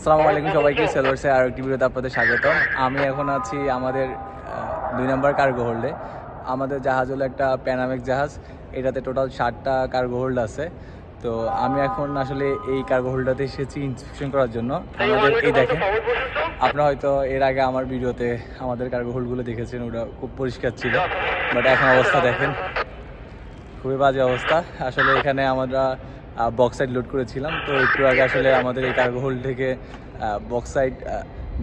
আসসালামু আলাইকুম সবাইকে সেলভার্সে আর একটি ভিডিওতে আপনাদের স্বাগত। আমি এখন আছি আমাদের 2 নম্বর কার্গো হোল্ডে। আমাদের জাহাজ হলো একটা প্যানামেক জাহাজ, এটাতে টোটাল 7টা কার্গো হোল্ড আছে। তো আমি এখন আসলে এই কার্গো হোল্ডটাতে এসেছি ইন্সপেকশন করার জন্য। আমাদের এই দেখেন, আপনারা হয়তো এর আগে আমার ভিডিওতে আমাদের কার্গো হোল্ডগুলো দেখেছেন, ওটা খুব পরিষ্কার ছিল, বাট এখন অবস্থা দেখেন খুবই বাজে অবস্থা। আসলে এখানে আমরা বক্সাইড লোড করেছিলাম, তো একটু আগে আসলে আমাদের এই কার্গো হোল্ড থেকে বক্সাইড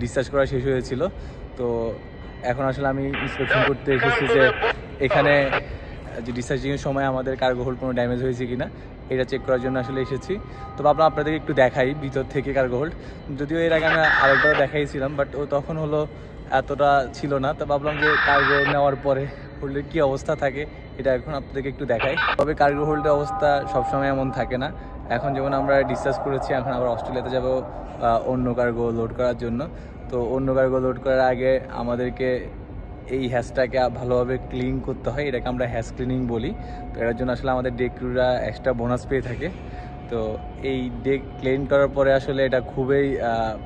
ডিসচার্জ করা শেষ হয়েছিল। তো এখন আসলে আমি ইন্সপেকশন করতে এসেছি যে এখানে যে ডিসচার্জিংয়ের সময় আমাদের কার্গো হোল্ড কোনো ড্যামেজ হয়েছে কিনা এটা চেক করার জন্য আসলে এসেছি। তো ভাবলাম আপনাদেরকে একটু দেখাই ভিতর থেকে কার্গো হোল্ড, যদিও এর আগে আমি আরেকবার দেখাইছিলাম, বাট ও তখন হলো এতটা ছিল না। তো ভাবলাম যে কার্গো নেওয়ার পরে হোল্ডের কী অবস্থা থাকে এটা এখন আপনাদেরকে একটু দেখাই। তবে কার্গো হোল্ডের অবস্থা সবসময় এমন থাকে না। এখন যেমন আমরা ডিসচার্জ করেছি, এখন আবার অস্ট্রেলিয়াতে যাব অন্য কার্গো লোড করার জন্য। তো অন্য কার্গো লোড করার আগে আমাদেরকে এই হ্যাজটাকে ভালোভাবে ক্লিন করতে হয়, এটাকে আমরা হ্যাজ ক্লিনিং বলি। তো এটার জন্য আসলে আমাদের ডেক ক্রুরা এক্সট্রা বোনাস পেয়ে থাকে। তো এই ডেক ক্লিন করার পরে আসলে এটা খুবই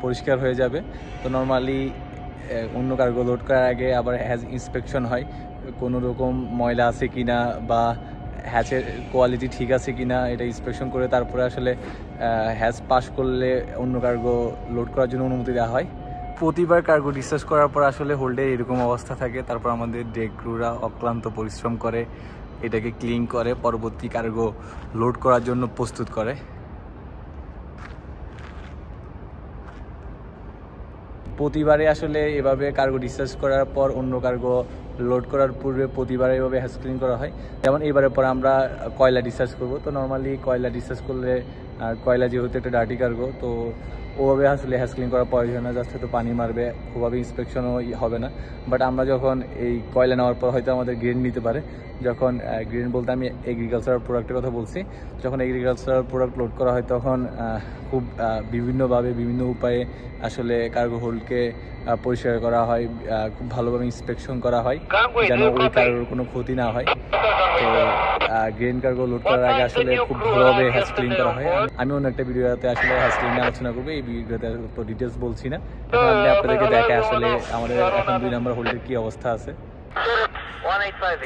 পরিষ্কার হয়ে যাবে। তো নর্মালি অন্য কার্গো লোড করার আগে আবার হ্যাজ ইন্সপেকশন হয়, কোনো রকম ময়লা আছে কিনা বা হ্যাচের কোয়ালিটি ঠিক আছে কিনা এটা ইন্সপেকশন করে তারপরে আসলে হ্যাজ পাস করলে অন্য কার্গো লোড করার জন্য অনুমতি দেওয়া হয়। প্রতিবার কার্গো ডিসচার্জ করার পর আসলে হোল্ডে এরকম অবস্থা থাকে। তারপর আমাদের ডেক ক্রুরা অক্লান্ত পরিশ্রম করে এটাকে ক্লিন করে পরবর্তী কার্গো লোড করার জন্য প্রস্তুত করে। প্রতিবারে আসলে এভাবে কার্গো ডিসচার্জ করার পর অন্য কার্গো লোড করার পূর্বে প্রতিবারে এভাবে হ্যাজ ক্লিন করা হয়। যেমন এইবারের পর আমরা কয়লা ডিসচার্জ করব। তো নর্মালি কয়লা ডিসচার্জ করলে কয়লা যেহেতু একটা ডার্টি কার্গো, তো ওভাবে আসলে হ্যাজ ক্লিন করার প্রয়োজন না, জাস্ট হয়তো পানি মারবে, ওভাবে ইন্সপেকশনও হবে না। বাট আমরা যখন এই কয়লা নেওয়ার পর হয়তো আমাদের গ্রেন নিতে পারে, যখন গ্রেন বলতে আমি এগ্রিকালচারাল প্রোডাক্টের কথা বলছি, যখন এগ্রিকালচারাল প্রোডাক্ট লোড করা হয় তখন খুব বিভিন্নভাবে বিভিন্ন উপায়ে আসলে কার্গো হোল্ডকে পরিষ্কার করা হয়, খুব ভালোভাবে ইন্সপেকশন করা হয় যেন ওই কার্গোর কোনো ক্ষতি না হয়। তো গ্রেন কার্গো লোড করার আগে আসলে খুব ভালোভাবে হ্যাজ ক্লিন করা হয়। আমি অন্য একটা ভিডিওতে আসলে হ্যাজ ক্লিন নিয়ে আলোচনা করবো, এই ভিডিওতে তো ডিটেলস বলছি না। এখন আমি আপনাদেরকে দেখাই আসলে আমাদের এখন 2 নম্বর হোল্ডের কী অবস্থা আছে।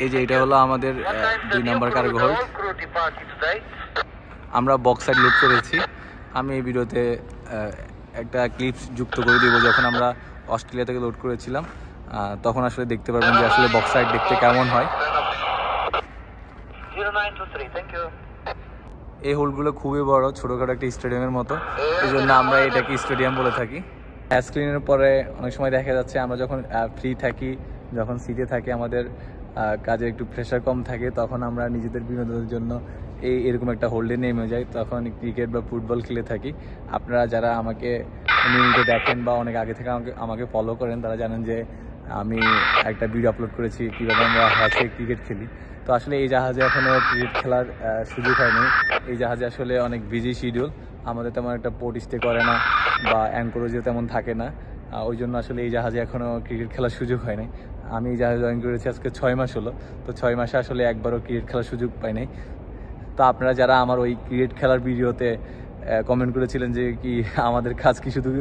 এই যে এটা হলো আমাদের 2 নম্বর কার্গো হোল্ড, আমরা বক্সাইড লোড করেছি। আমি এই ভিডিওতে একটা ক্লিপস যুক্ত করে দেবো, যখন আমরা অস্ট্রেলিয়া থেকে লোড করেছিলাম তখন আসলে দেখতে পারবেন যে আসলে বক্সাইড দেখতে কেমন হয়। এই হোলগুলো খুবই বড়, ছোটোখাটো একটা স্টেডিয়ামের মতো, এই জন্য আমরা এটাকে স্টেডিয়াম বলে থাকি। হ্যাজ ক্লিনের পরে অনেক সময় দেখা যাচ্ছে আমরা যখন ফ্রি থাকি, যখন সিটে থাকি, আমাদের কাজে একটু প্রেশার কম থাকে, তখন আমরা নিজেদের বিনোদনের জন্য এরকম একটা হোল্ডে নেমে যাই, তখন ক্রিকেট বা ফুটবল খেলে থাকি। আপনারা যারা আমাকে নিয়মিত দেখেন বা অনেক আগে থেকে আমাকে ফলো করেন তারা জানেন যে আমি একটা ভিডিও আপলোড করেছি কীভাবে আমরা হ্যাচে ক্রিকেট খেলি। তো আসলে এই জাহাজে এখনও ক্রিকেট খেলার সুযোগ হয়নি। এই জাহাজে আসলে অনেক বিজি শিডিউল, আমাদের তেমন একটা পোর্ট স্টে করে না বা অ্যাঙ্করেজও তেমন থাকে না, ওই জন্য আসলে এই জাহাজে এখনও ক্রিকেট খেলার সুযোগ হয়নি। আমি এই জাহাজে জয়েন করেছি আজকে 6 মাস হলো, তো 6 মাসে আসলে একবারও ক্রিকেট খেলার সুযোগ পাই নাই। তো আপনারা যারা আমার ওই ক্রিকেট খেলার ভিডিওতে কমেন্ট করেছিলেন যে কি আমাদের কাজ কি শুধু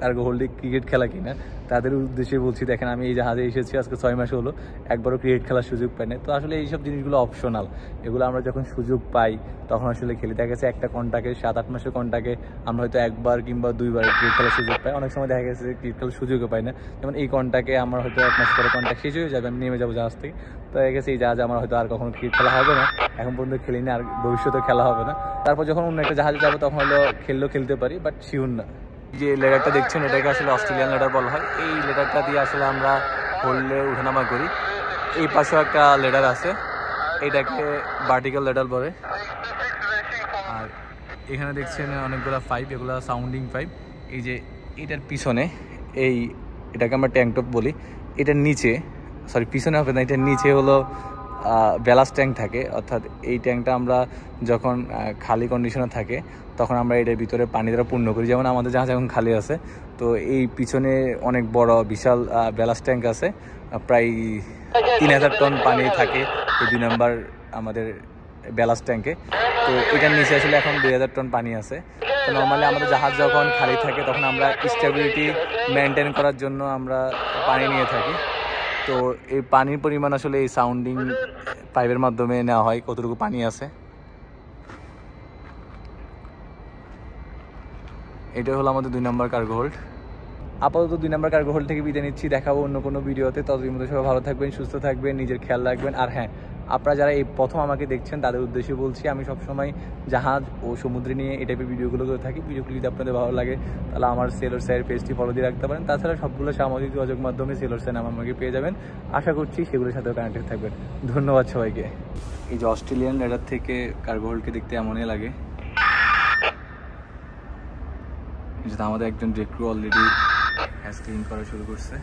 কার্গো হোল্ডে ক্রিকেট খেলা কিনা, তাদের উদ্দেশ্যে বলছি, দেখেন আমি এই জাহাজে এসেছি আজকে 6 মাস হলো, একবারও ক্রিকেট খেলার সুযোগ পাই না। তো আসলে এইসব জিনিসগুলো অপশনাল, এগুলো আমরা যখন সুযোগ পাই তখন আসলে খেলি। দেখা গেছে একটা কন্ট্রাক্টে 7-8 মাসের কন্ট্রাক্টে আমরা হয়তো একবার কিংবা 2বার ক্রিকেট খেলার সুযোগ পাই, অনেক সময় দেখা গেছে ক্রিকেট খেলার সুযোগও পাই না। যেমন এই কন্ট্রাক্টে আমার হয়তো 1 মাস পরে কন্ট্রাক্ট শেষ হয়ে যাবে, আমি নেমে যাবো জাহাজ থেকে, তো দেখা গেছে এই জাহাজে আমার হয়তো আর কখনো ক্রিকেট খেলা হবে না, এখন পর্যন্ত খেলিনি, আর ভবিষ্যতে খেলা হবে না। তারপর যখন অন্য একটা জাহাজে যাবো তখন হলো খেলতে পারি, বাট শিওর না। যে লেডারটা দেখছেন এটাকে আসলে অস্ট্রেলিয়ান লেডার বলা হয়। এই লেডারটা দিয়ে আসলে আমরা হোল্ডে উঠানামা করি। এই পাশেও একটা লেডার আছে, এটাকে ভার্টিক্যাল লেডার বলে। আর এখানে দেখছেন অনেকগুলো পাইপ, এগুলো সাউন্ডিং পাইপ। এই যে এটার পিছনে এটাকে আমরা ট্যাঙ্ক টপ বলি, এটার নিচে পিছনে হবে না, এটার নিচে হলো ব্যালাস্ট ট্যাঙ্ক থাকে। অর্থাৎ এই ট্যাঙ্কটা আমরা যখন খালি কন্ডিশনে থাকে তখন আমরা এটার ভিতরে পানি দ্বারা পূর্ণ করি। যেমন আমাদের জাহাজ এখন খালি আছে, তো এই পিছনে অনেক বড় বিশাল ব্যালাস্ট ট্যাঙ্ক আছে, প্রায় 3000 টন পানি থাকে এই 2 নম্বর আমাদের ব্যালাস্ট ট্যাঙ্কে। তো এটার নিচে আসলে এখন 2000 টন পানি আছে। তো নর্মালি আমাদের জাহাজ যখন খালি থাকে তখন আমরা স্টেবিলিটি মেনটেন করার জন্য আমরা পানি নিয়ে থাকি। তো এই পানির পরিমাণ আসলে এই সাউন্ডিং পাইপের মাধ্যমে নেওয়া হয় কতটুকু পানি আছে। এটা হলো আমাদের 2 নম্বর কার্গো হোল্ড। আপাতত 2 নম্বর কার্গো হোল্ড থেকে বিদায় নিচ্ছি, দেখাবো অন্য কোনো ভিডিওতে। ততদিন মধ্যে সবাই ভালো থাকবেন, সুস্থ থাকবেন, নিজের খেয়াল রাখবেন। আর হ্যাঁ, আপনারা যারা এই প্রথম আমাকে দেখছেন তাদের উদ্দেশ্যে বলছি, আমি সবসময় জাহাজ ও সমুদ্রে নিয়ে এই টাইপের ভিডিওগুলো করে থাকি। ভিডিওগুলি যদি আপনাদের ভালো লাগে তাহলে আমার সেলর স্যার পেজটি ফলো দিয়ে রাখতে পারেন। তাছাড়া সবগুলো সামাজিক যোগাযোগ মাধ্যমে সেলর স্যার নাম আমাকে পেয়ে যাবেন। আশা করছি সেগুলোর সাথেও কানেক্টেড থাকবেন। ধন্যবাদ সবাইকে। এই যে অস্ট্রেলিয়ান রেডার থেকে কার্গো হোল্ডকে দেখতে এমনই লাগে। যেটা আমাদের একজন deck crew already has clean করা শুরু করছে।